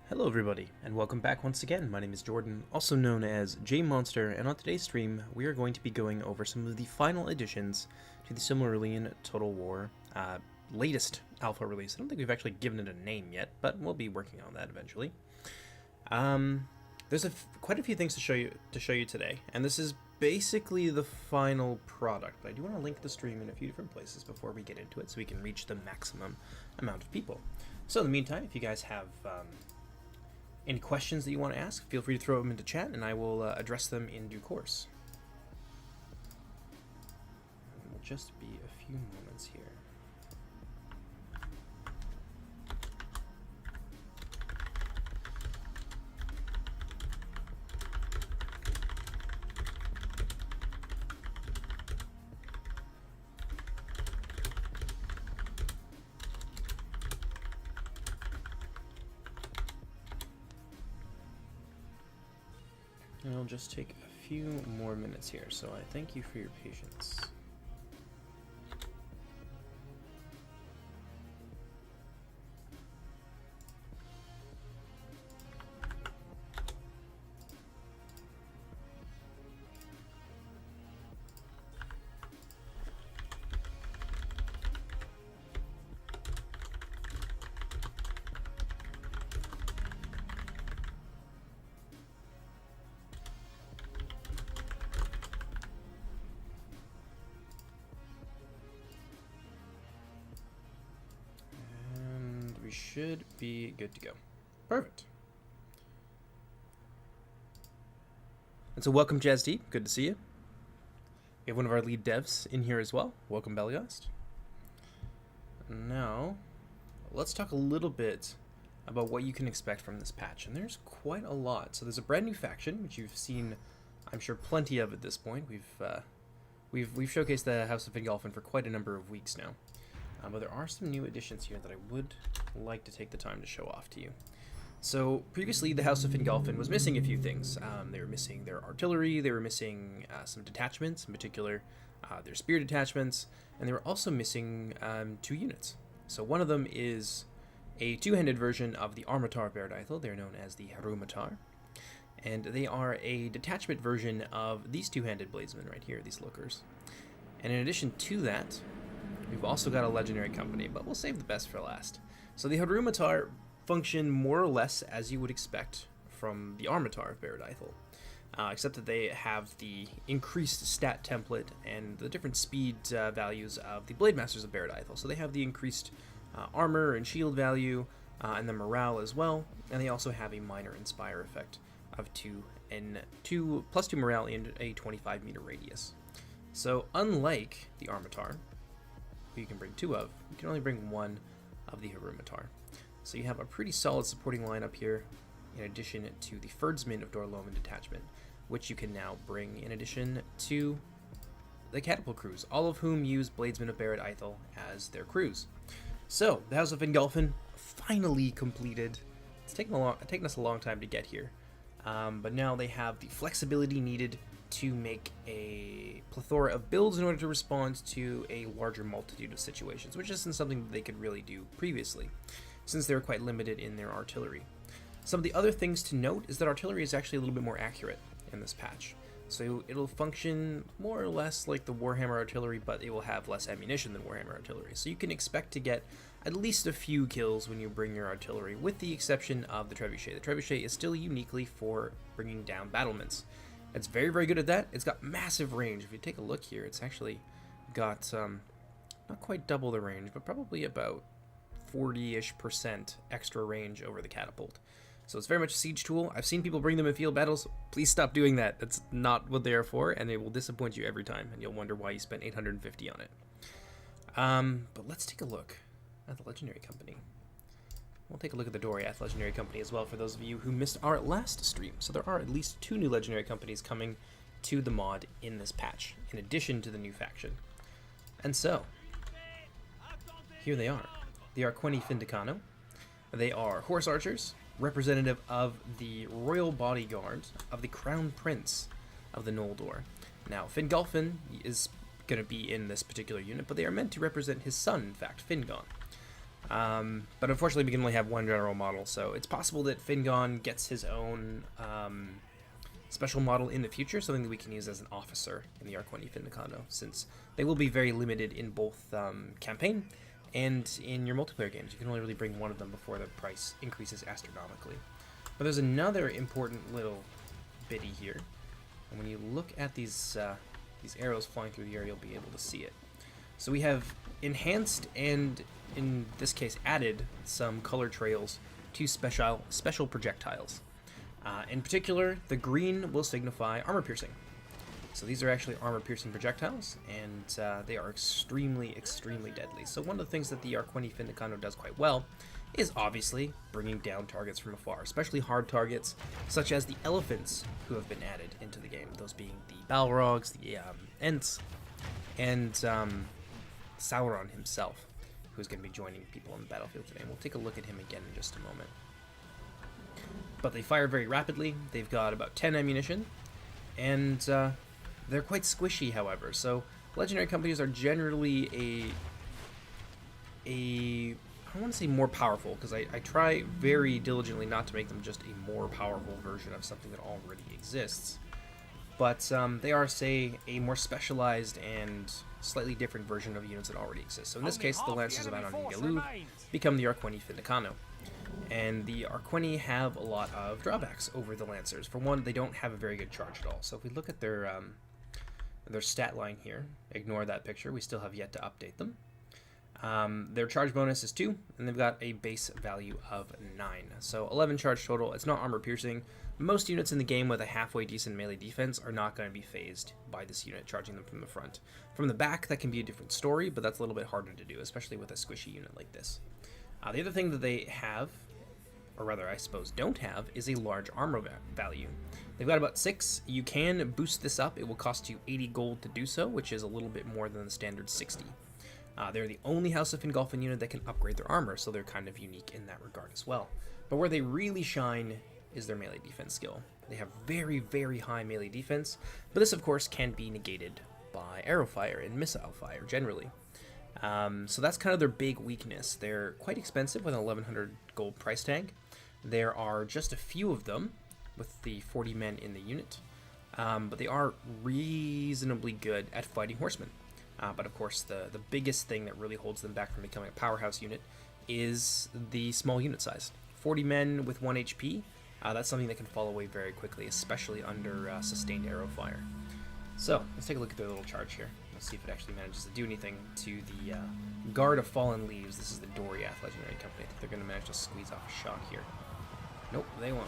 Hello everybody, and welcome back once again. My name is Jordan, also known as JMonster, and on today's stream, we are going to be going over some of the final additions to the Silmarillion Total War latest alpha release. I don't think we've actually given it a name yet, but we'll be working on that eventually. There's quite a few things to show you today, and this is basically the final product. But I do want to link the stream in a few different places before we get into it, so we can reach the maximum amount of people. So in the meantime, if you guys have any questions that you want to ask, feel free to throw them into chat, and I will address them in due course. It will just be a few moments here. It'll just take a few more minutes here, so I thank you for your patience. Should be good to go. Perfect. And so welcome, JazD. Good to see you. We have one of our lead devs in here as well. Welcome, Belgast. Now, let's talk a little bit about what you can expect from this patch. And there's quite a lot. So there's a brand new faction, which you've seen, I'm sure, plenty of at this point. We've showcased the House of Fingolfin for quite a number of weeks now. But there are some new additions here that I would like to take the time to show off to you. So previously the House of Fingolfin was missing a few things. They were missing their artillery, they were missing some detachments, in particular their spear detachments, and they were also missing 2 units. So one of them is a 2-handed version of the Armatar Beardythel. They're known as the Harumatar. And they are a detachment version of these 2-handed bladesmen right here, these lookers. And in addition to that, we've also got a legendary company, but we'll save the best for last. So the Harumatar function more or less as you would expect from the Armatar of Beardythel, except that they have the increased stat template and the different speed values of the Blade Masters of Beardythel. So they have the increased armor and shield value and the morale as well, and they also have a minor inspire effect of 2 plus 2 morale in a 25-meter radius. So unlike the Armatar, who you can bring 2 of, you can only bring 1 of the Harumatar. So you have a pretty solid supporting lineup here, in addition to the Ferdsman of Dorloman detachment, which you can now bring in addition to the Catapult crews, all of whom use Bladesmen of Beardythel as their crews. So the House of Fingolfin finally completed. It's taken us a long time to get here, but now they have the flexibility needed to make a plethora of builds in order to respond to a larger multitude of situations, which isn't something that they could really do previously, since they were quite limited in their artillery. Some of the other things to note is that artillery is actually a little bit more accurate in this patch. So it'll function more or less like the Warhammer artillery, but it will have less ammunition than Warhammer artillery. So you can expect to get at least a few kills when you bring your artillery, with the exception of the Trebuchet. The Trebuchet is still uniquely for bringing down battlements. It's very, very good at that. It's got massive range. If you take a look here, it's actually got not quite double the range, but probably about 40-ish% extra range over the catapult. So it's very much a siege tool. I've seen people bring them in field battles. Please stop doing that. That's not what they are for, and they will disappoint you every time, and you'll wonder why you spent 850 on it. But let's take a look at the Legendary Company. We'll take a look at the Doriath Legendary Company as well for those of you who missed our last stream. So there are at least 2 new Legendary Companies coming to the mod in this patch, in addition to the new faction. And so, here they are. The Arqueni Findicano. They are horse archers, representative of the royal bodyguard of the Crown Prince of the Noldor. Now, Fingolfin is going to be in this particular unit, but they are meant to represent his son, in fact, Fingon. But unfortunately, we can only have one general model, so it's possible that Fingon gets his own special model in the future, something that we can use as an officer in the Arqueni Findicano, since they will be very limited in both campaign and in your multiplayer games. You can only really bring one of them before the price increases astronomically. But there's another important little bitty here, and when you look at these arrows flying through the air, you'll be able to see it. So we have enhanced and, in this case, added some color trails to special projectiles. In particular, the green will signify armor piercing. So these are actually armor piercing projectiles, and they are extremely, extremely deadly. So one of the things that the Arqueni Findicano does quite well is obviously bringing down targets from afar, especially hard targets such as the elephants who have been added into the game, those being the Balrogs, the Ents, and Sauron himself, who's going to be joining people on the battlefield today. And we'll take a look at him again in just a moment. But they fire very rapidly. They've got about 10 ammunition, and they're quite squishy, however. So legendary companies are generally I want to say more powerful, because I try very diligently not to make them just a more powerful version of something that already exists. But they are, say, a more specialized and slightly different version of units that already exist. So in this case, the Lancers of Anon and Galuf become the Arqueni Findicano. And the Arqueni have a lot of drawbacks over the Lancers. For one, they don't have a very good charge at all. So if we look at their stat line here, ignore that picture, we still have yet to update them. Their charge bonus is 2, and they've got a base value of 9. So 11 charge total. It's not armor piercing. Most units in the game with a halfway decent melee defense are not going to be phased by this unit charging them from the front. From the back, that can be a different story, but that's a little bit harder to do, especially with a squishy unit like this. The other thing that they have, or rather I suppose don't have, is a large armor value. They've got about 6. You can boost this up. It will cost you 80 gold to do so, which is a little bit more than the standard 60. They're the only House of Fingolfin unit that can upgrade their armor, so they're kind of unique in that regard as well. But where they really shine is their melee defense skill. They have very, very high melee defense, but this, of course, can be negated by arrow fire and missile fire, generally. So that's kind of their big weakness. They're quite expensive with an 1100 gold price tag. There are just a few of them with the 40 men in the unit, but they are reasonably good at fighting horsemen. But of course, the biggest thing that really holds them back from becoming a powerhouse unit is the small unit size. 40 men with 1 HP, that's something that can fall away very quickly, especially under sustained arrow fire. So, let's take a look at their little charge here. Let's see if it actually manages to do anything to the Guard of Fallen Leaves. This is the Doriath Legendary Company. I think they're going to manage to squeeze off a shot here. Nope, they won't.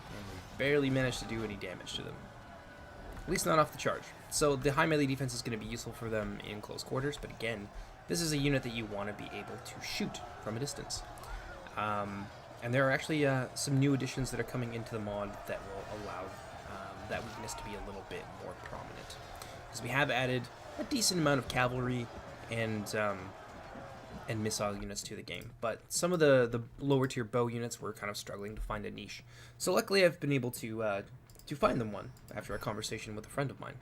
And we barely managed to do any damage to them. At least not off the charge. So the high melee defense is going to be useful for them in close quarters, but again, this is a unit that you want to be able to shoot from a distance. And there are actually some new additions that are coming into the mod that will allow that weakness to be a little bit more prominent. Because we have added a decent amount of cavalry and missile units to the game, but some of the lower tier bow units were kind of struggling to find a niche. So luckily I've been able to find them one after a conversation with a friend of mine.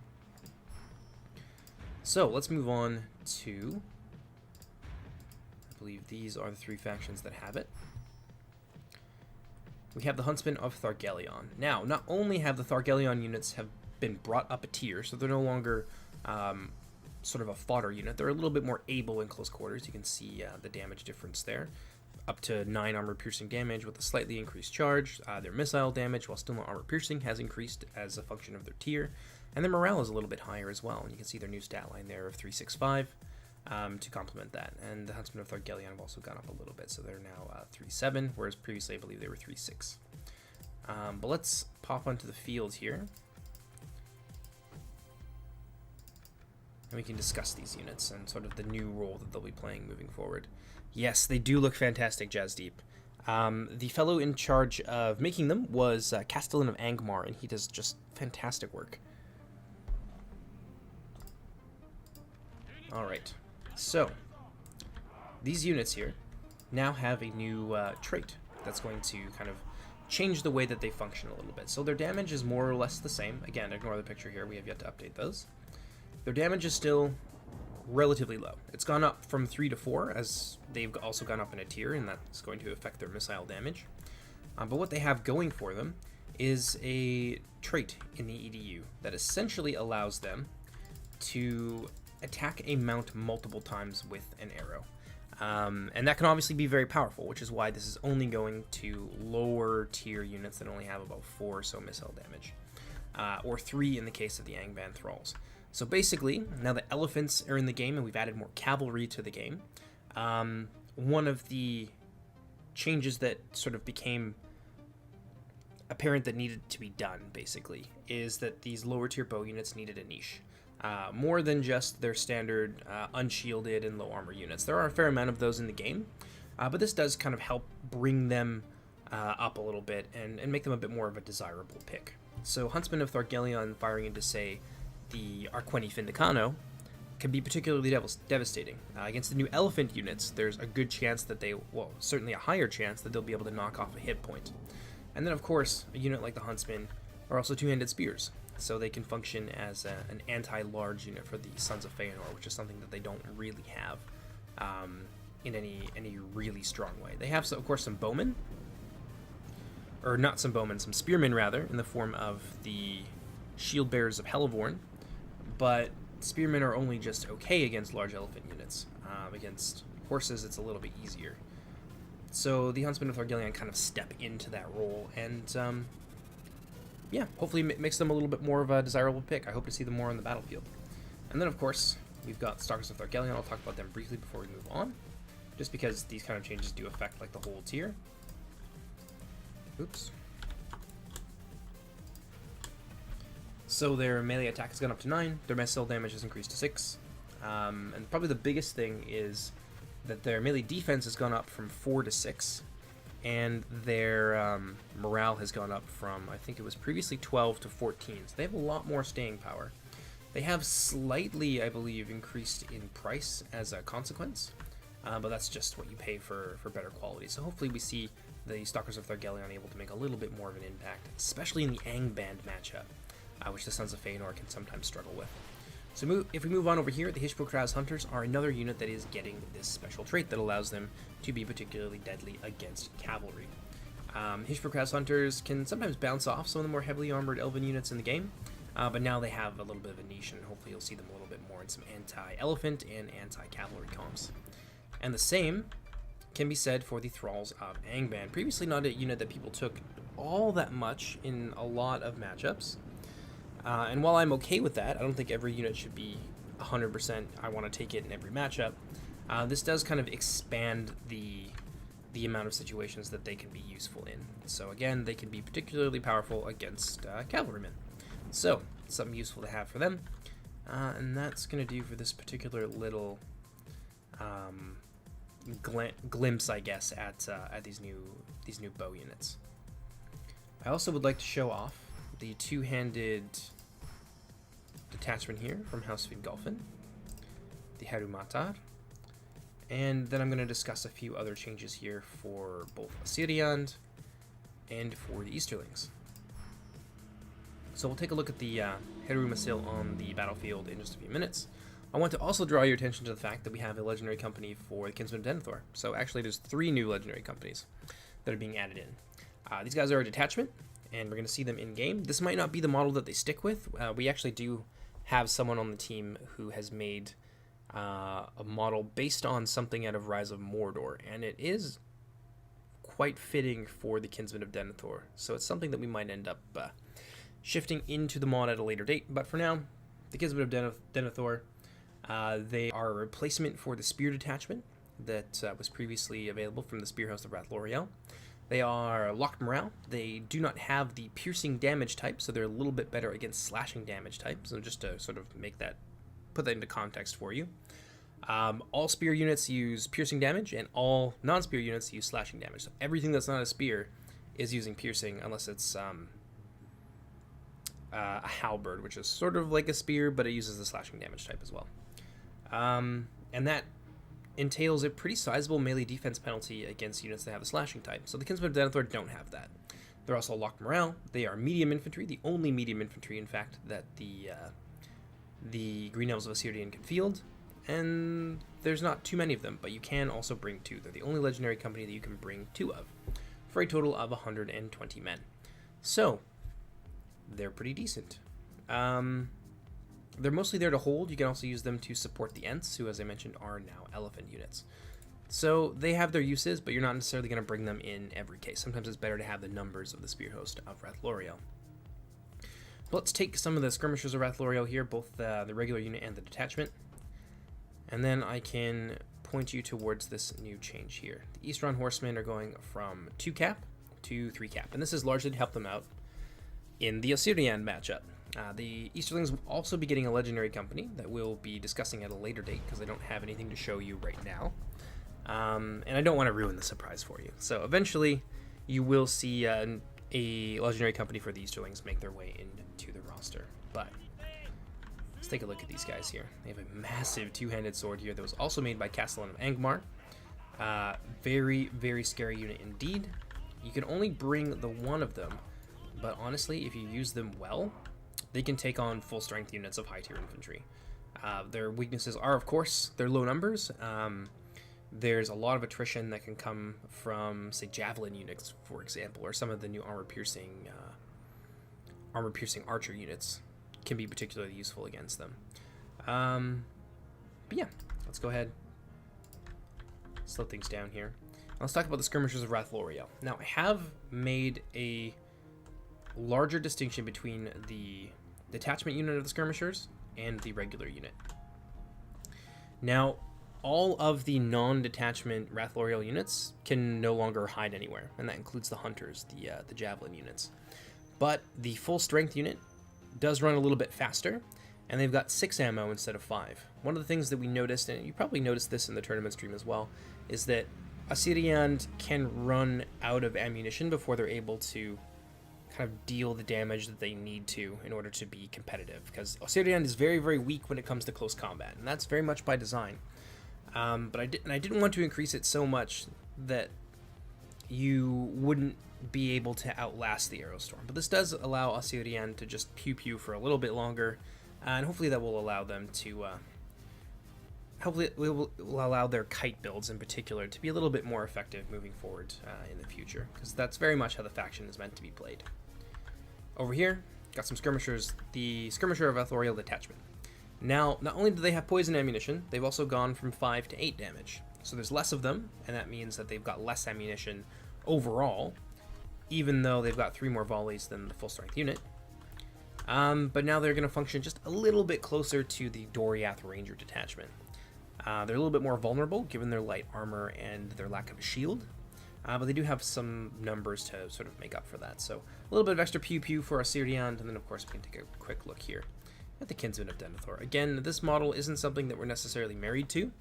So let's move on to, I believe these are the 3 factions that have it. We have the Huntsmen of Thargelion. Now, not only have the Thargelion units have been brought up a tier, so they're no longer sort of a fodder unit. They're a little bit more able in close quarters. You can see the damage difference there. Up to 9 armor piercing damage with a slightly increased charge. Their missile damage, while still not armor piercing, has increased as a function of their tier. And their morale is a little bit higher as well. And you can see their new stat line there of 365 to complement that. And the Huntsmen of Thargelion have also gone up a little bit, so they're now 3.7, whereas previously I believe they were 3.6. But let's pop onto the field here. And we can discuss these units and sort of the new role that they'll be playing moving forward. Yes, they do look fantastic, Jazdeep. The fellow in charge of making them was Castellan of Angmar, and he does just fantastic work. Alright, so these units here now have a new trait that's going to kind of change the way that they function a little bit. So their damage is more or less the same. Again, ignore the picture here, we have yet to update those. Their damage is still relatively low. It's gone up from 3 to 4, as they've also gone up in a tier, and that's going to affect their missile damage. But what they have going for them is a trait in the EDU that essentially allows them to attack a mount multiple times with an arrow. And that can obviously be very powerful, which is why this is only going to lower tier units that only have about 4 or so missile damage, or 3 in the case of the Angband Thralls. So basically, now that elephants are in the game and we've added more cavalry to the game, one of the changes that sort of became apparent that needed to be done, basically, is that these lower tier bow units needed a niche. More than just their standard unshielded and low armor units. There are a fair amount of those in the game, but this does kind of help bring them up a little bit and make them a bit more of a desirable pick. So Huntsmen of Thargelion firing into, say, the Arqueni Findicano can be particularly devastating. Against the new elephant units, there's a good chance that certainly a higher chance that they'll be able to knock off a hit point. And then, of course, a unit like the Huntsmen are also two-handed spears, so they can function as an anti-large unit for the Sons of Feanor, which is something that they don't really have in any really strong way. They have, of course, some bowmen, or not some bowmen, some spearmen rather, in the form of the Shield Bearers of Hellevorn, but spearmen are only just okay against large elephant units. Against horses, it's a little bit easier. So the Huntsmen of Thargelion kind of step into that role, and yeah, hopefully makes them a little bit more of a desirable pick. I hope to see them more on the battlefield. And then, of course, we've got Stalkers of Thargelion. I'll talk about them briefly before we move on, just because these kind of changes do affect like the whole tier. Oops. So their melee attack has gone up to 9, their missile damage has increased to 6, and probably the biggest thing is that their melee defense has gone up from 4 to 6, and their morale has gone up from, I think it was previously 12 to 14, so they have a lot more staying power. They have slightly, I believe, increased in price as a consequence, but that's just what you pay for better quality. So hopefully we see the Stalkers of Thargelion able to make a little bit more of an impact, especially in the Angband matchup, which the Sons of Feanor can sometimes struggle with. So if we move on over here, the Hishpokraz Hunters are another unit that is getting this special trait that allows them to be particularly deadly against cavalry. Hishpokraz Hunters can sometimes bounce off some of the more heavily armored elven units in the game, but now they have a little bit of a niche, and hopefully you'll see them a little bit more in some anti-elephant and anti-cavalry comps. And the same can be said for the Thralls of Angband. Previously not a unit that people took all that much in a lot of matchups. And while I'm okay with that, I don't think every unit should be 100% I want to take it in every matchup. This does kind of expand the amount of situations that they can be useful in. So again, they can be particularly powerful against cavalrymen. So, something useful to have for them. And that's going to do for this particular little glimpse, I guess, at these new bow units. I also would like to show off the two-handed detachment here from House Fingolfin, the Harumatar, and then I'm going to discuss a few other changes here for both Assyrian and for the Easterlings. So we'll take a look at the Herumasil on the battlefield in just a few minutes. I want to also draw your attention to the fact that we have a legendary company for the Kinsmen of Denethor. So actually there's 3 new legendary companies that are being added in. These guys are a detachment, and we're going to see them in game. This might not be the model that they stick with. We actually do have someone on the team who has made a model based on something out of Rise of Mordor, and it is quite fitting for the Kinsmen of Denethor. So it's something that we might end up shifting into the mod at a later date. But for now, the Kinsmen of Denethor, they are a replacement for the Spear Detachment that was previously available from the Spear House of Rathloriel. They are locked morale. They do not have the piercing damage type, so they're a little bit better against slashing damage type. So just to sort of put that into context for you. All spear units use piercing damage, and all non-spear units use slashing damage. So everything that's not a spear is using piercing, unless it's a halberd, which is sort of like a spear, but it uses the slashing damage type as well. And that entails a pretty sizable melee defense penalty against units that have the slashing type. So the Kinsmen of Denethor don't have that. They're also locked morale. They are medium infantry, the only medium infantry, in fact, that the Green Elves of Assyrian can field. and there's not too many of them, but you can also bring 2. They're the only legendary company that you can bring 2 of, for a total of 120 men. So, they're pretty decent. They're mostly there to hold. You can also use them to support the Ents, who, as I mentioned, are now elephant units. So they have their uses, but you're not necessarily going to bring them in every case. Sometimes it's better to have the numbers of the Spear Host of Rathloriel. But let's take some of the skirmishers of Rathloriel here, both the regular unit and the detachment. And then I can point you towards this new change here. The Eastron Horsemen are going from 2 cap to 3 cap, and this is largely to help them out in the Assyrian matchup. The Easterlings will also be getting a legendary company that we'll be discussing at a later date, because I don't have anything to show you right now. And I don't want to ruin the surprise for you. So eventually, you will see a legendary company for the Easterlings make their way into the roster. But let's take a look at these guys here. They have a massive 2-handed sword here that was also made by Castellan of Angmar. Very, very scary unit indeed. You can only bring the 1 of them, but honestly, if you use them well, they can take on full strength units of high tier infantry. Their weaknesses are, of course, their low numbers. There's a lot of attrition that can come from, say, javelin units, for example, or some of the new armor-piercing archer units can be particularly useful against them. But yeah, let's go ahead, slow things down here. Let's talk about the skirmishers of Rathloriel. Now, I have made a larger distinction between the detachment unit of the skirmishers and the regular unit. Now, all of the non-detachment Rathloriel units can no longer hide anywhere, and that includes the hunters, the javelin units. But the full strength unit does run a little bit faster, and they've got 6 ammo instead of 5. One of the things that we noticed, and you probably noticed this in the tournament stream as well, is that Assyrian can run out of ammunition before they're able to kind of deal the damage that they need to in order to be competitive, because Assyrian is very, very weak when it comes to close combat, and that's very much by design. But I didn't want to increase it so much that you wouldn't be able to outlast the Aerostorm. But this does allow Assyrian to just pew-pew for a little bit longer, and hopefully that will allow them to... hopefully it will allow their kite builds in particular to be a little bit more effective moving forward in the future, because that's very much how the faction is meant to be played. Over here, got some skirmishers, the Skirmisher of Rathloriel Detachment. Now, not only do they have poison ammunition, they've also gone from 5 to 8 damage. So there's less of them, and that means that they've got less ammunition overall, even though they've got 3 more volleys than the full strength unit. But now they're going to function just a little bit closer to the Doriath Ranger Detachment. They're a little bit more vulnerable given their light armor and their lack of a shield, but they do have some numbers to sort of make up for that. So a little bit of extra pew-pew for Assyrian, and then of course we can take a quick look here at the Kinsmen of Denethor. Again, this model isn't something that we're necessarily married to.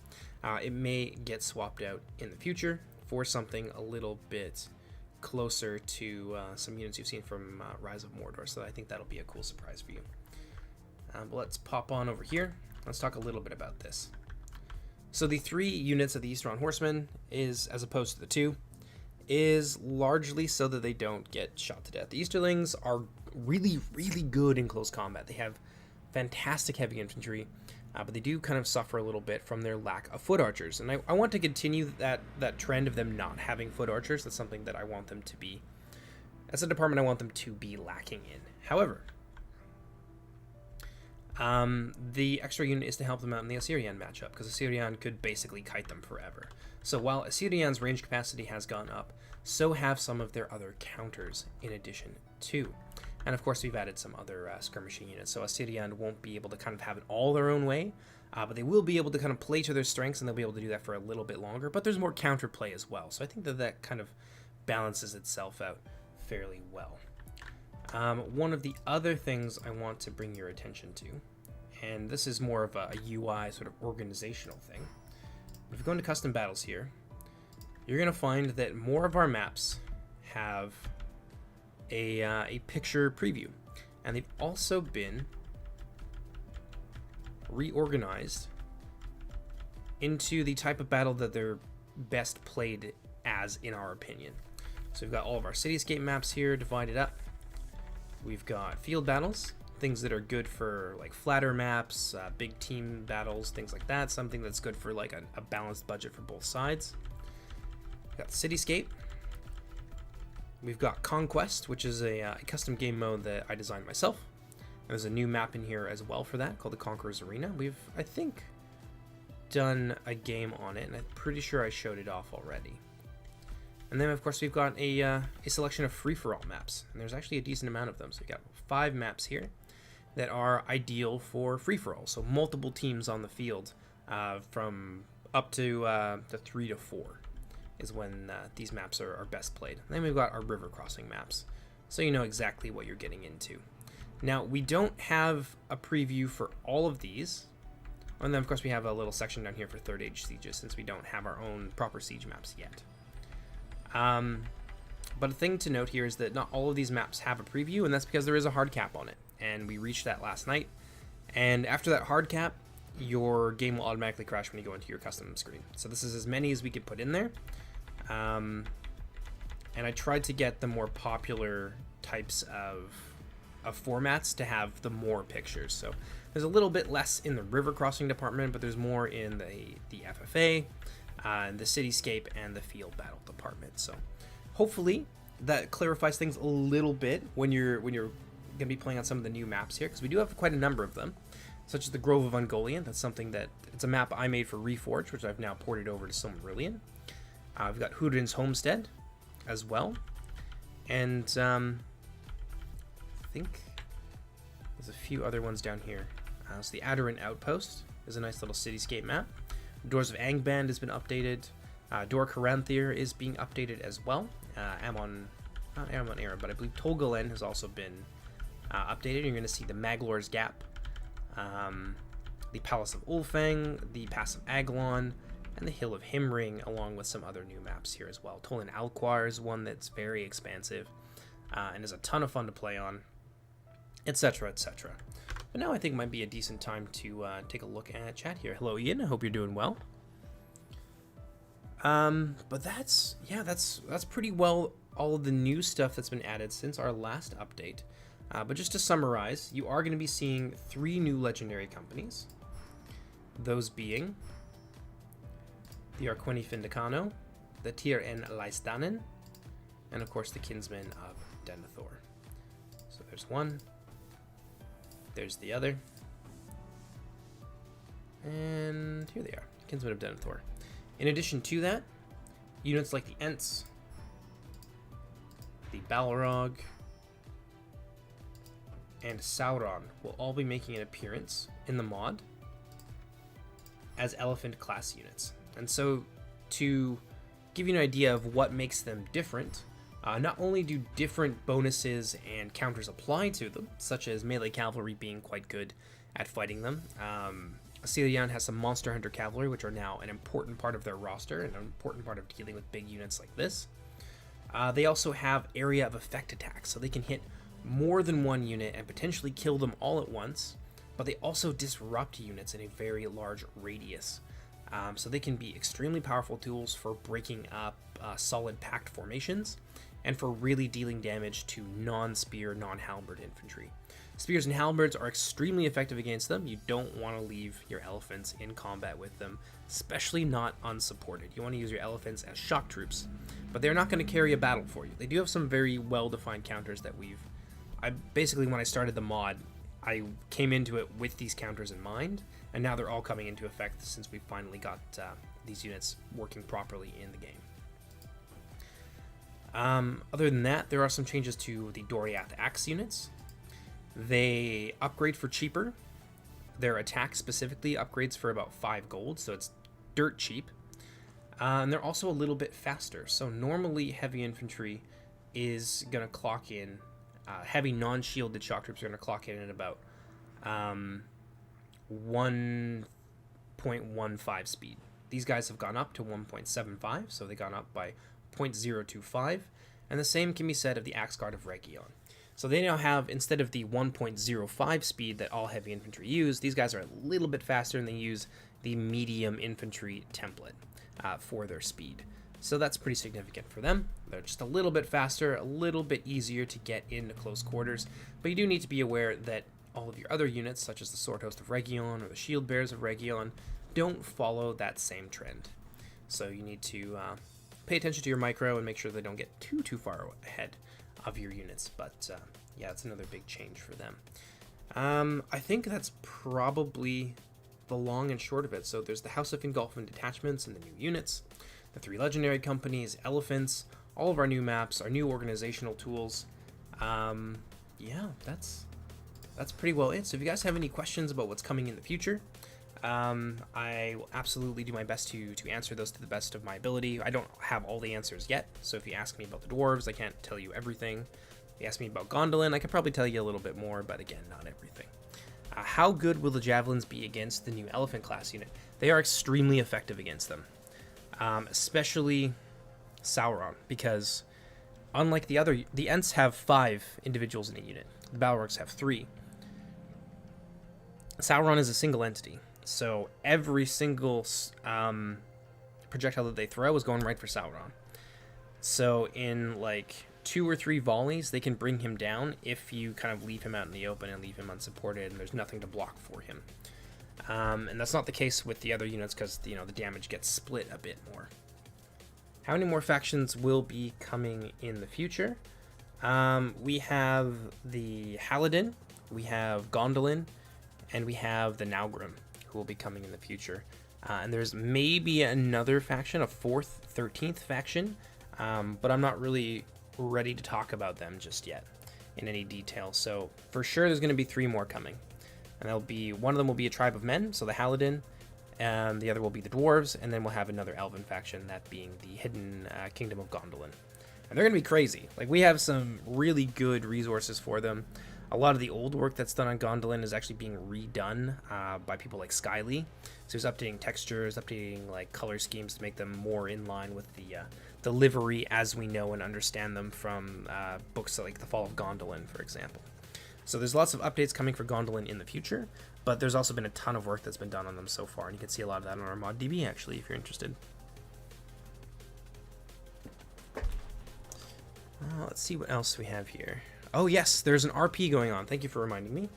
It may get swapped out in the future for something a little bit closer to some units you've seen from Rise of Mordor, so I think that'll be a cool surprise for you. But let's pop on over here. Let's talk a little bit about this. So the 3 units of the Eastron Horsemen is, as opposed to the 2, is largely so that they don't get shot to death. The Easterlings are really, really good in close combat. They have fantastic heavy infantry, but they do kind of suffer a little bit from their lack of foot archers. And I want to continue that trend of them not having foot archers. That's something that I want them to be, as a department, I want them to be lacking in. However, the extra unit is to help them out in the Assyrian matchup, because Assyrian could basically kite them forever. So while Assyrian's range capacity has gone up, so have some of their other counters in addition too. And of course we've added some other skirmishing units, so Assyrian won't be able to kind of have it all their own way, but they will be able to kind of play to their strengths, and they'll be able to do that for a little bit longer, but there's more counterplay as well. So I think that kind of balances itself out fairly well. One of the other things I want to bring your attention to, and this is more of a UI sort of organizational thing. If you go into custom battles here, you're going to find that more of our maps have a picture preview, and they've also been reorganized into the type of battle that they're best played as, in our opinion. So we've got all of our cityscape maps here divided up. We've got field battles, things that are good for like flatter maps, big team battles, things like that. Something that's good for like a balanced budget for both sides. We've got Cityscape. We've got Conquest, which is a custom game mode that I designed myself. There's a new map in here as well for that called the Conqueror's Arena. We've, I think, done a game on it, and I'm pretty sure I showed it off already. And then, of course, we've got a selection of free-for-all maps, and there's actually a decent amount of them. So we've got 5 maps here that are ideal for free-for-all, so multiple teams on the field from up to the 3 to 4 is when these maps are best played. And then we've got our river crossing maps, so you know exactly what you're getting into. Now, we don't have a preview for all of these, and then, of course, we have a little section down here for Third Age Sieges, since we don't have our own proper siege maps yet. But a thing to note here is that not all of these maps have a preview, and that's because there is a hard cap on it, and we reached that last night. And after that hard cap, your game will automatically crash when you go into your custom screen. So this is as many as we could put in there. And I tried to get the more popular types of formats to have the more pictures. So there's a little bit less in the river crossing department, but there's more in the FFA, the cityscape, and the field battle department. So hopefully that clarifies things a little bit when you're gonna be playing on some of the new maps here, because we do have quite a number of them, such as the Grove of Ungoliant. That's something that it's a map I made for Reforged, which I've now ported over to Silmarillion. We've got Húrin's Homestead as well, and I think there's a few other ones down here. So the Adarant Outpost is a nice little cityscape map. Doors of Angband has been updated. Dor Caranthir is being updated as well. Not Amon Era, but I believe Tolgalen has also been updated. You're going to see the Maglor's Gap, the Palace of Ulfang, the Pass of Aglon, and the Hill of Himring, along with some other new maps here as well. Tolan Alquar is one that's very expansive and is a ton of fun to play on, etc., etc. But now I think might be a decent time to take a look at chat here. Hello, Ian. I hope you're doing well. But that's pretty well all of the new stuff that's been added since our last update. But just to summarize, you are going to be seeing 3 new legendary companies. Those being the Arqueni Findicano, the Tyr en Leistanen, and of course the Kinsmen of Denethor. So there's one. There's the other. And here they are, Kinsmen of Denethor. In addition to that, units like the Ents, the Balrog, and Sauron will all be making an appearance in the mod as Elephant class units. And so, to give you an idea of what makes them different, not only do different bonuses and counters apply to them, such as melee cavalry being quite good at fighting them. Silmarillion has some Monster Hunter cavalry, which are now an important part of their roster and an important part of dealing with big units like this. They also have area of effect attacks, so they can hit more than one unit and potentially kill them all at once, but they also disrupt units in a very large radius. So they can be extremely powerful tools for breaking up solid packed formations and for really dealing damage to non-spear, non-halberd infantry. Spears and halberds are extremely effective against them. You don't want to leave your elephants in combat with them, especially not unsupported. You want to use your elephants as shock troops, but they're not going to carry a battle for you. They do have some very well-defined counters that basically, when I started the mod, I came into it with these counters in mind, and now they're all coming into effect since we finally got these units working properly in the game. Other than that, there are some changes to the Doriath Axe units. They upgrade for cheaper. Their attack specifically upgrades for about 5 gold, so it's dirt cheap. And they're also a little bit faster. So normally heavy infantry is going to clock in, heavy non-shielded shock troops are going to clock in at about 1.15 speed. These guys have gone up to 1.75, so they've gone up by 0.025, and the same can be said of the Axe Guard of Region. So they now have, instead of the 1.05 speed that all heavy infantry use, these guys are a little bit faster, and they use the medium infantry template for their speed. So that's pretty significant for them. They're just a little bit faster, a little bit easier to get into close quarters, but you do need to be aware that all of your other units, such as the Sword Host of Region or the Shield Bearers of Region, don't follow that same trend. So you need to pay attention to your micro and make sure they don't get too far ahead of your units. But yeah, it's another big change for them. I think that's probably the long and short of it. So there's the House of Fingolfin detachments and the new units, the 3 legendary companies, elephants, all of our new maps, our new organizational tools. Yeah, that's pretty well it. So if you guys have any questions about what's coming in the future, I will absolutely do my best to answer those to the best of my ability. I don't have all the answers yet, so if you ask me about the dwarves, I can't tell you everything. If you ask me about Gondolin, I could probably tell you a little bit more, but again, not everything. How good will the javelins be against the new elephant class unit? They are extremely effective against them, especially Sauron, because unlike the Ents have 5 individuals in a unit. The Balrogs have 3. Sauron is a single entity, so every single projectile that they throw is going right for Sauron. So in like 2 or 3 volleys, they can bring him down if you kind of leave him out in the open and leave him unsupported, and there's nothing to block for him. And that's not the case with the other units because the damage gets split a bit more. How many more factions will be coming in the future? We have the Halidin, we have Gondolin, and we have the Naugrim, who will be coming in the future. And there's maybe another faction, a 4th, 13th faction, but I'm not really ready to talk about them just yet in any detail. So for sure there's going to be 3 more coming. And there'll be, one of them will be a tribe of men, so the Halidin, the other will be the dwarves, and then we'll have another elven faction, that being the hidden kingdom of Gondolin. And they're going to be crazy. Like, we have some really good resources for them. A lot of the old work that's done on Gondolin is actually being redone by people like Skyly. So he's updating textures, updating like color schemes to make them more in line with the livery as we know and understand them from books like The Fall of Gondolin, for example. So there's lots of updates coming for Gondolin in the future, but there's also been a ton of work that's been done on them so far, and you can see a lot of that on our mod DB actually, if you're interested. Let's see what else we have here. Oh yes, there's an RP going on. Thank you for reminding me.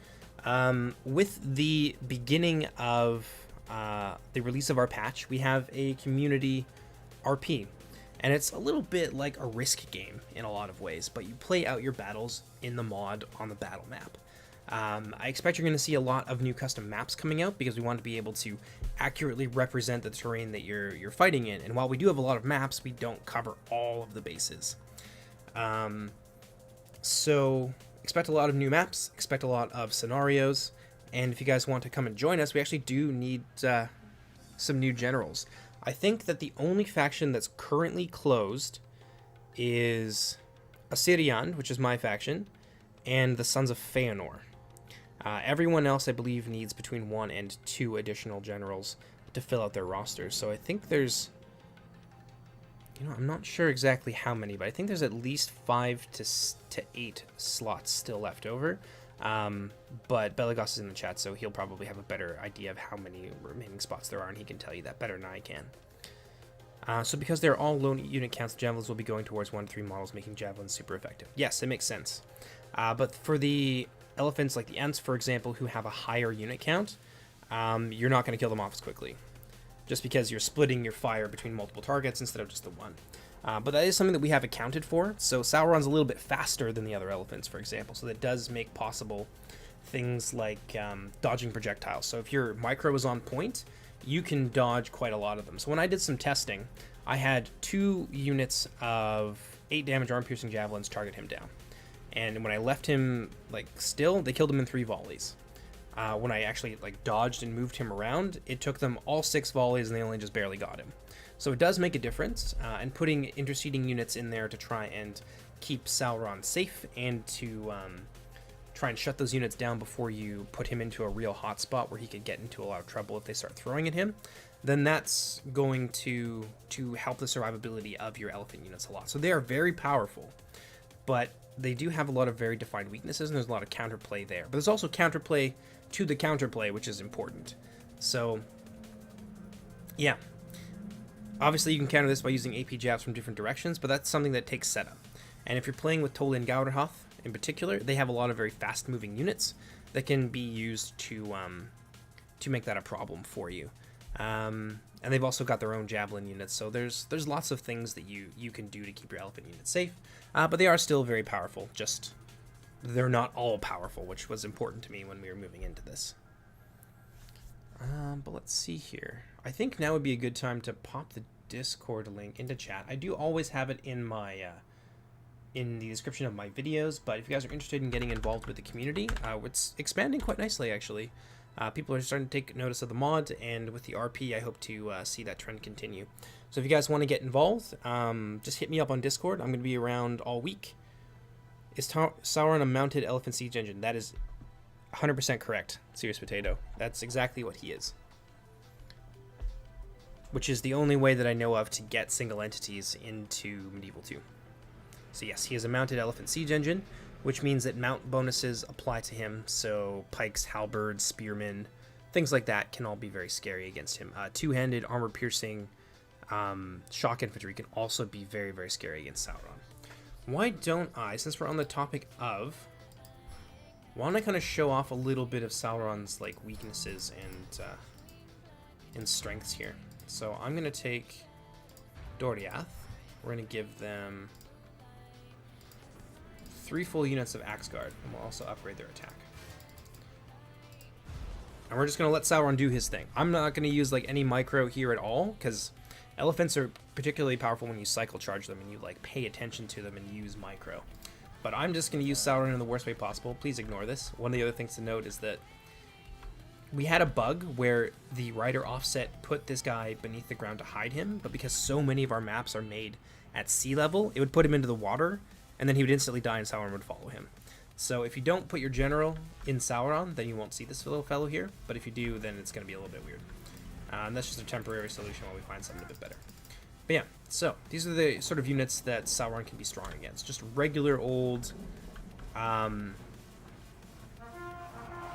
With the beginning of the release of our patch, we have a community RP. And it's a little bit like a risk game in a lot of ways, but you play out your battles in the mod on the battle map. I expect you're going to see a lot of new custom maps coming out because we want to be able to accurately represent the terrain that you're fighting in. And while we do have a lot of maps, we don't cover all of the bases. So expect a lot of new maps, expect a lot of scenarios, and if you guys want to come and join us, we actually do need some new generals. I think that the only faction that's currently closed is Assyrian, which is my faction, and the Sons of Feanor. Everyone else, I believe, needs between 1 and 2 additional generals to fill out their rosters. So I think there's, I'm not sure exactly how many, but I think there's at least 5 to 8 slots still left over. But Beligos is in the chat, so he'll probably have a better idea of how many remaining spots there are, and he can tell you that better than I can. So because they're all low unit counts, javelins will be going towards 1 to 3 models, making javelins super effective. Yes, it makes sense. But for the elephants like the Ents, for example, who have a higher unit count, you're not going to kill them off as quickly, just because you're splitting your fire between multiple targets instead of just the one. But that is something that we have accounted for. So Sauron's a little bit faster than the other elephants, for example. So that does make possible things like dodging projectiles. So if your micro is on point, you can dodge quite a lot of them. So when I did some testing, I had 2 units of 8 damage arm-piercing javelins target him down. And when I left him still, they killed him in 3 volleys. When I actually dodged and moved him around, it took them all 6 volleys and they only just barely got him. So it does make a difference, and putting interceding units in there to try and keep Sauron safe and to try and shut those units down before you put him into a real hotspot where he could get into a lot of trouble if they start throwing at him, then that's going to help the survivability of your elephant units a lot. So they are very powerful, but they do have a lot of very defined weaknesses, and there's a lot of counterplay there. But there's also counterplay to the counterplay, which is important. So, yeah. Obviously, you can counter this by using AP jabs from different directions, but that's something that takes setup. And if you're playing with Tolin Gauderhoth in particular, they have a lot of very fast-moving units, that can be used to make that a problem for you. And they've also got their own javelin units, so there's lots of things that you can do to keep your elephant units safe. But they are still very powerful. Just they're not all powerful, which was important to me when we were moving into this. But let's see here. I think now would be a good time to pop the Discord link into chat. I do always have it in my in the description of my videos, but if you guys are interested in getting involved with the community, it's expanding quite nicely, actually. People are starting to take notice of the mod, and with the RP, I hope to see that trend continue. So if you guys want to get involved, just hit me up on Discord. I'm going to be around all week. Is Sauron a mounted elephant siege engine? That is 100% correct, Serious Potato. That's exactly what he is. Which is the only way that I know of to get single entities into Medieval 2. So yes, he is a mounted elephant siege engine, which means that mount bonuses apply to him, so pikes, halberds, spearmen, things like that can all be very scary against him. Two-handed, armor-piercing, shock infantry can also be very, very scary against Sauron. Why don't I, since we're on the topic of, why don't I kind of show off a little bit of Sauron's like weaknesses and strengths here. So I'm going to take Doriath. We're going to give them 3 full units of Axe Guard, and we'll also upgrade their attack. And we're just going to let Sauron do his thing. I'm not going to use like any micro here at all, because elephants are particularly powerful when you cycle charge them and you like pay attention to them and use micro. But I'm just going to use Sauron in the worst way possible. Please ignore this. One of the other things to note is that we had a bug where the rider offset put this guy beneath the ground to hide him, but because so many of our maps are made at sea level, it would put him into the water, and then he would instantly die and Sauron would follow him. So if you don't put your general in Sauron, then you won't see this little fellow here, but if you do, then it's going to be a little bit weird. And that's just a temporary solution while we find something a bit better. But yeah, so these are the sort of units that Sauron can be strong against. Just regular old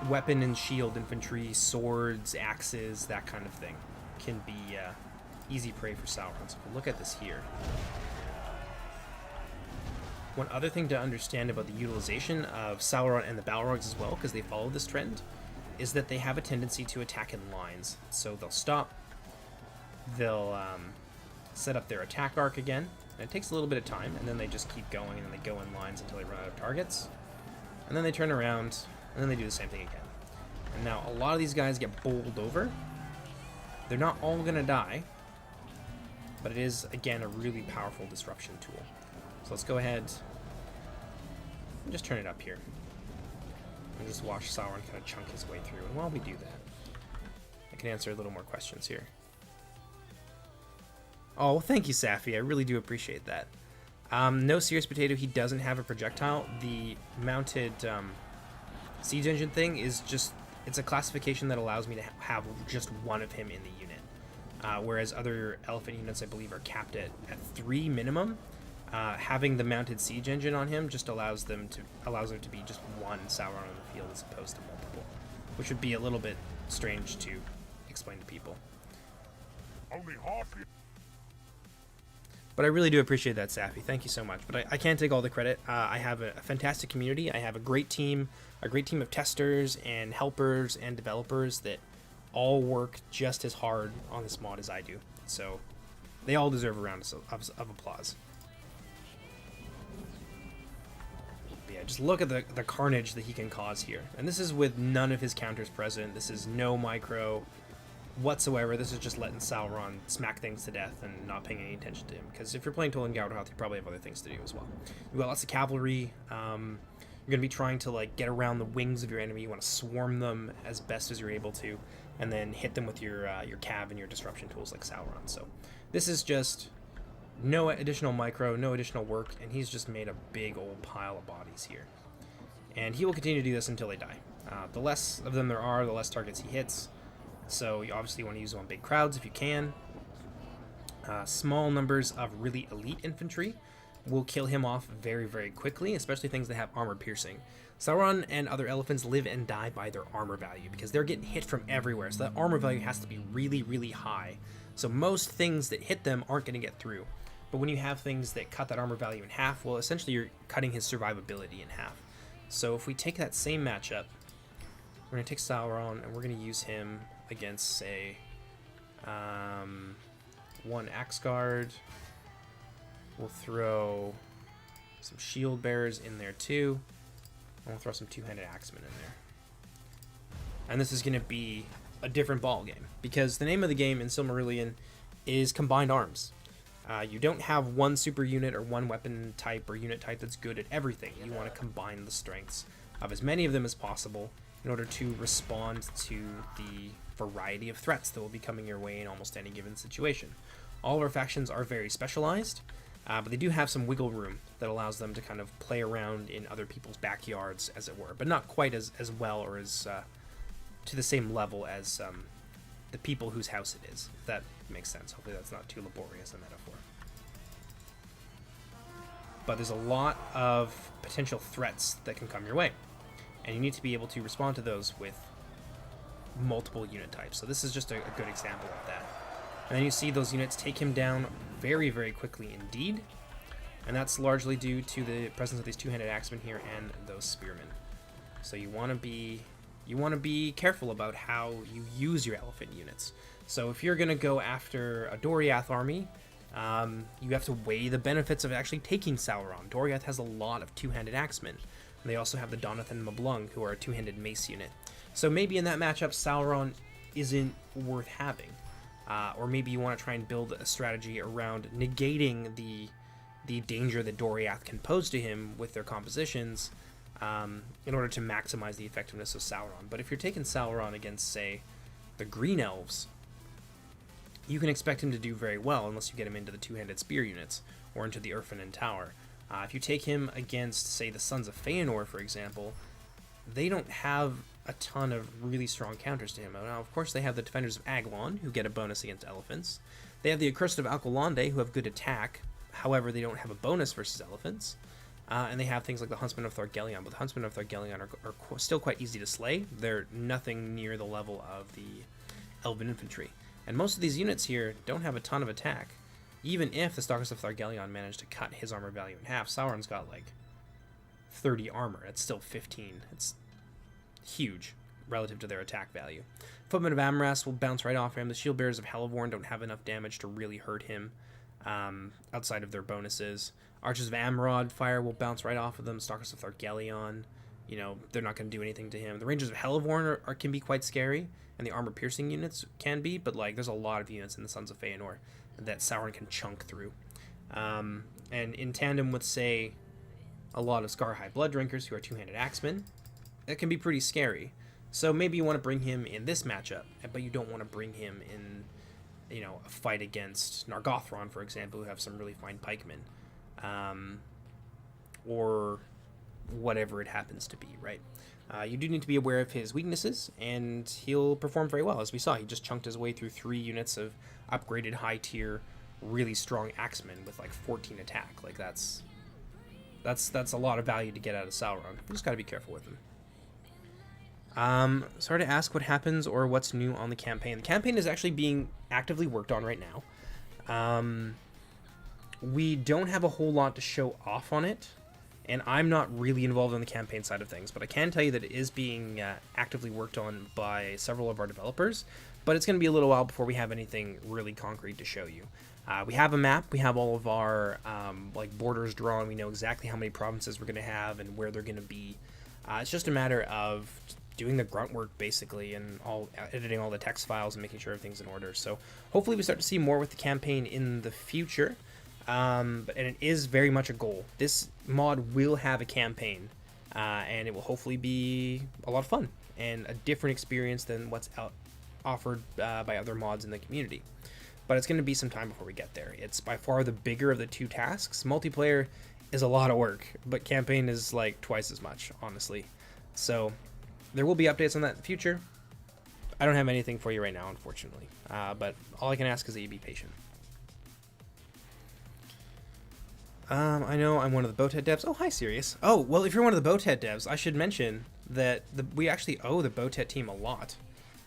weapon and shield infantry, swords, axes, that kind of thing can be easy prey for Sauron. So if we look at this here. One other thing to understand about the utilization of Sauron and the Balrogs as well, because they follow this trend, is that they have a tendency to attack in lines. So they'll stop, they'll set up their attack arc again, and it takes a little bit of time, and then they just keep going, and then they go in lines until they run out of targets, and then they turn around, and then they do the same thing again. And now a lot of these guys get bowled over. They're not all going to die, but it is, again, a really powerful disruption tool. So let's go ahead and just turn it up here. And just watch Sauron kind of chunk his way through. And while we do that, I can answer a little more questions here. Oh, well, thank you, Safi. I really do appreciate that. No, Serious Potato, he doesn't have a projectile. The mounted siege engine thing is just, it's a classification that allows me to have just one of him in the unit. Whereas other elephant units, I believe, are capped at 3 minimum. Having the mounted siege engine on him just allows there to be just one Sauron on the field as opposed to multiple, which would be a little bit strange to explain to people. Only half. But I really do appreciate that, Safi. Thank you so much. But I can't take all the credit. I have a fantastic community. I have a great team of testers and helpers and developers that all work just as hard on this mod as I do. So they all deserve a round of applause. But yeah, just look at the carnage that he can cause here. And this is with none of his counters present. This is no micro whatsoever. This is just letting Sauron smack things to death and not paying any attention to him. Because if you're playing Toland Gauderhoth, you probably have other things to do as well. You've got lots of cavalry. You're going to be trying to like get around the wings of your enemy. You want to swarm them as best as you're able to, and then hit them with your cav and your disruption tools like Sauron. So this is just no additional micro, no additional work, and he's just made a big old pile of bodies here. And he will continue to do this until they die. The less of them there are, the less targets he hits. So you obviously want to use them on big crowds if you can. Small numbers of really elite infantry will kill him off very, very quickly, especially things that have armor piercing. Sauron and other elephants live and die by their armor value because they're getting hit from everywhere, so that armor value has to be really, really high. So most things that hit them aren't going to get through. But when you have things that cut that armor value in half, well, essentially you're cutting his survivability in half. So if we take that same matchup We're going to take Sauron, and we're going to use him against, say, one Axe Guard. We'll throw some Shield Bearers in there, too. And we'll throw some Two-Handed Axemen in there. And this is going to be a different ball game, because the name of the game in Silmarillion is Combined Arms. You don't have one super unit or one weapon type or unit type that's good at everything. You want to combine the strengths of as many of them as possible in order to respond to the variety of threats that will be coming your way in almost any given situation. All of our factions are very specialized, but they do have some wiggle room that allows them to kind of play around in other people's backyards, as it were, but not quite as well or as to the same level as the people whose house it is, if that makes sense. Hopefully that's not too laborious a metaphor. But there's a lot of potential threats that can come your way, and you need to be able to respond to those with multiple unit types. So this is just a good example of that. And then you see those units take him down very, very quickly indeed, and that's largely due to the presence of these Two-Handed Axemen here and those Spearmen. So you want to be careful about how you use your elephant units. So if you're going to go after a Doriath army, you have to weigh the benefits of actually taking Sauron. Doriath has a lot of Two-Handed Axemen. And they also have the Donath and Mablung, who are a Two-Handed Mace unit. So maybe in that matchup, Sauron isn't worth having. Or maybe you want to try and build a strategy around negating the danger that Doriath can pose to him with their compositions, in order to maximize the effectiveness of Sauron. But if you're taking Sauron against, say, the Green Elves, you can expect him to do very well unless you get him into the Two-Handed Spear units or into the Urfinen Tower. If you take him against, say, the Sons of Feanor, for example, they don't have a ton of really strong counters to him. Now, of course, they have the Defenders of Aglon, who get a bonus against elephants. They have the Accursed of Alcolande, who have good attack. However, they don't have a bonus versus elephants. And they have things like the Huntsmen of Thargelion, but the Huntsmen of Thargelion are still quite easy to slay. They're nothing near the level of the Elven Infantry. And most of these units here don't have a ton of attack. Even if the Stalkers of Thargelion managed to cut his armor value in half, Sauron's got like 30 armor. It's still 15. It's huge relative to their attack value. Footmen of Amras will bounce right off him. The Shield Bearers of Helivorn don't have enough damage to really hurt him outside of their bonuses. Archers of Amrod fire will bounce right off of them. Stalkers of Thargelion, they're not going to do anything to him. The Rangers of Helivorn can be quite scary, and the armor-piercing units can be, but there's a lot of units in the Sons of Feanor that Sauron can chunk through. And in tandem with, say, a lot of Scar-High Blood Drinkers who are Two-Handed Axemen, that can be pretty scary. So maybe you want to bring him in this matchup, but you don't want to bring him in, a fight against Nargothrond, for example, who have some really fine pikemen. Or whatever it happens to be, right? You do need to be aware of his weaknesses, and he'll perform very well. As we saw, he just chunked his way through 3 units of upgraded high-tier, really strong axemen with 14 attack. That's a lot of value to get out of Sauron. You just got to be careful with him. Sorry to ask what happens or what's new on the campaign. The campaign is actually being actively worked on right now. We don't have a whole lot to show off on it, and I'm not really involved in the campaign side of things, but I can tell you that it is being actively worked on by several of our developers, but it's going to be a little while before we have anything really concrete to show you. We have a map, we have all of our borders drawn, we know exactly how many provinces we're going to have and where they're going to be. It's just a matter of doing the grunt work, basically, and editing all the text files and making sure everything's in order. So hopefully we start to see more with the campaign in the future. And it is very much a goal. This mod will have a campaign, and it will hopefully be a lot of fun and a different experience than what's offered by other mods in the community. But it's going to be some time before we get there. It's by far the bigger of the 2 tasks. Multiplayer is a lot of work, but campaign is twice as much, honestly. So there will be updates on that in the future. I don't have anything for you right now, unfortunately. But all I can ask is that you be patient. I know I'm one of the Boathead devs. Oh, hi, Sirius. Oh, well, if you're one of the Boathead devs, I should mention that we actually owe the Boathead team a lot.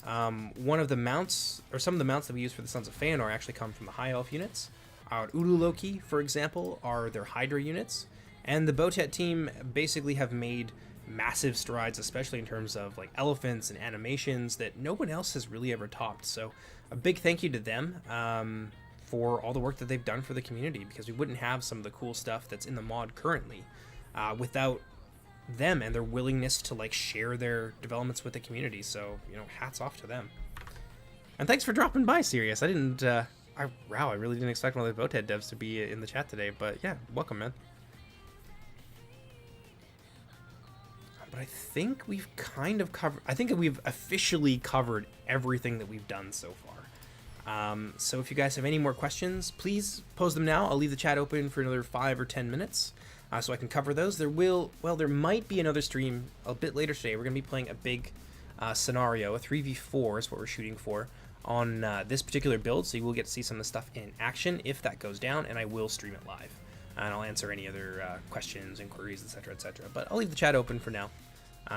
One of the mounts, or some of the mounts that we use for the Sons of Feanor actually come from the High Elf units. Our Ululoki, for example, are their Hydra units. And the Boathead team basically have made massive strides, especially in terms of like elephants and animations that no one else has really ever topped. So a big thank you to them for all the work that they've done for the community, because we wouldn't have some of the cool stuff that's in the mod currently without them and their willingness to like share their developments with the community. So, you know, hats off to them. And thanks for dropping by, Sirius. I didn't wow, I really didn't expect one of the Boathead devs to be in the chat today, but yeah, welcome, man. But I think we've kind of covered, I think we've officially covered everything that we've done so far. So if you guys have any more questions, please pose them now. I'll leave the chat open for another 5 or 10 minutes so I can cover those. There might be another stream a bit later today. We're going to be playing a big scenario, a 3v4 is what we're shooting for on this particular build, so you will get to see some of the stuff in action if that goes down, and I will stream it live. And I'll answer any other questions, inquiries, etc., etc. But I'll leave the chat open for now.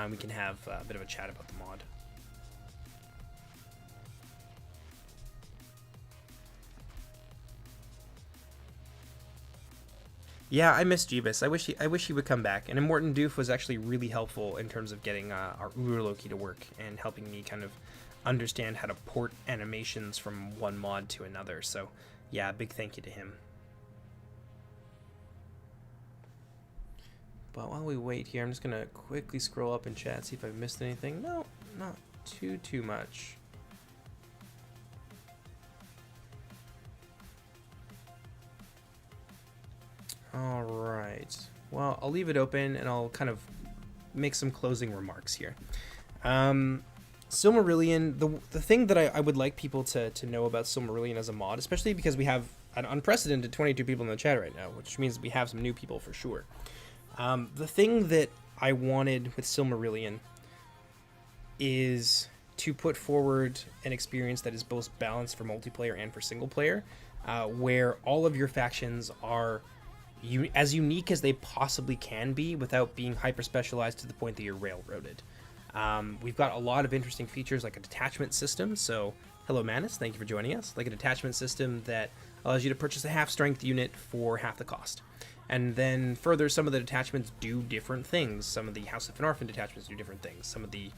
We can have a bit of a chat about the mod. Yeah, I miss Jeebus. I wish he would come back. And Immortan Doof was actually really helpful in terms of getting our Urloki to work and helping me kind of understand how to port animations from one mod to another. So yeah, big thank you to him. But while we wait here, I'm just gonna quickly scroll up in chat, see if I've missed anything. No, not too much. All right. Well, I'll leave it open and I'll kind of make some closing remarks here. Silmarillion, the thing that I would like people to know about Silmarillion as a mod, especially because we have an unprecedented 22 people in the chat right now, which means we have some new people for sure. The thing that I wanted with Silmarillion is to put forward an experience that is both balanced for multiplayer and for single player, where all of your factions are as unique as they possibly can be without being hyper specialized to the point that you're railroaded. We've got a lot of interesting features like a detachment system. So hello Manus, thank you for joining us. Like a detachment system that allows you to purchase a half strength unit for half the cost. And then further, some of the detachments do different things. Some of the House of Fingolfin detachments do different things. Some of the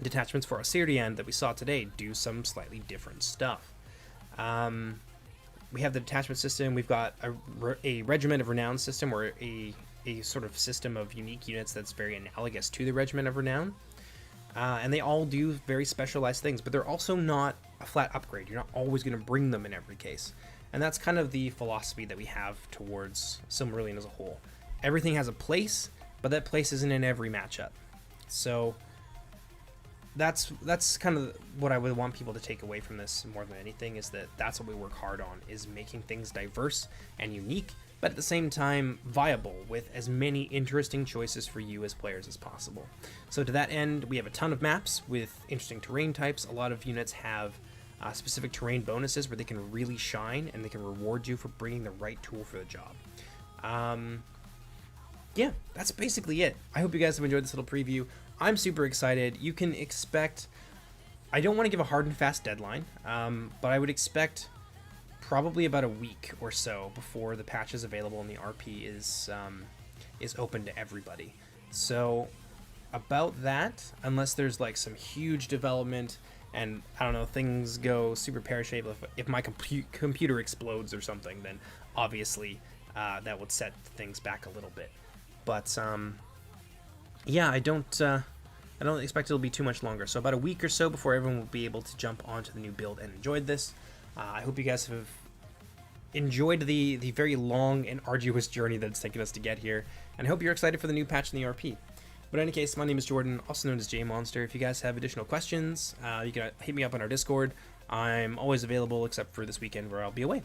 detachments for Silmarillion that we saw today do some slightly different stuff. We have the detachment system. We've got a Regiment of Renown system, or a sort of system of unique units that's very analogous to the Regiment of Renown. And they all do very specialized things, but they're also not a flat upgrade. You're not always going to bring them in every case. And that's kind of the philosophy that we have towards Silmarillion as a whole. Everything has a place, but that place isn't in every matchup. So that's kind of what I would want people to take away from this more than anything, is that that's what we work hard on, is making things diverse and unique, but at the same time viable, with as many interesting choices for you as players as possible. So to that end, we have a ton of maps with interesting terrain types. A lot of units have specific terrain bonuses where they can really shine and they can reward you for bringing the right tool for the job. Yeah, that's basically it. I hope you guys have enjoyed this little preview. I'm super excited. You can expect, I don't want to give a hard and fast deadline, but I would expect probably about a week or so before the patch is available and the RP is open to everybody. So about that, unless there's like some huge development and I don't know, things go super pear-shaped, if my computer explodes or something, then obviously that would set things back a little bit. But yeah, I don't expect it'll be too much longer. So about a week or so before everyone will be able to jump onto the new build and enjoyed this. I hope you guys have enjoyed the very long and arduous journey that it's taken us to get here, and I hope you're excited for the new patch in the RP. But in any case, my name is Jordan, also known as JMonster. If you guys have additional questions, you can hit me up on our Discord. I'm always available except for this weekend where I'll be away.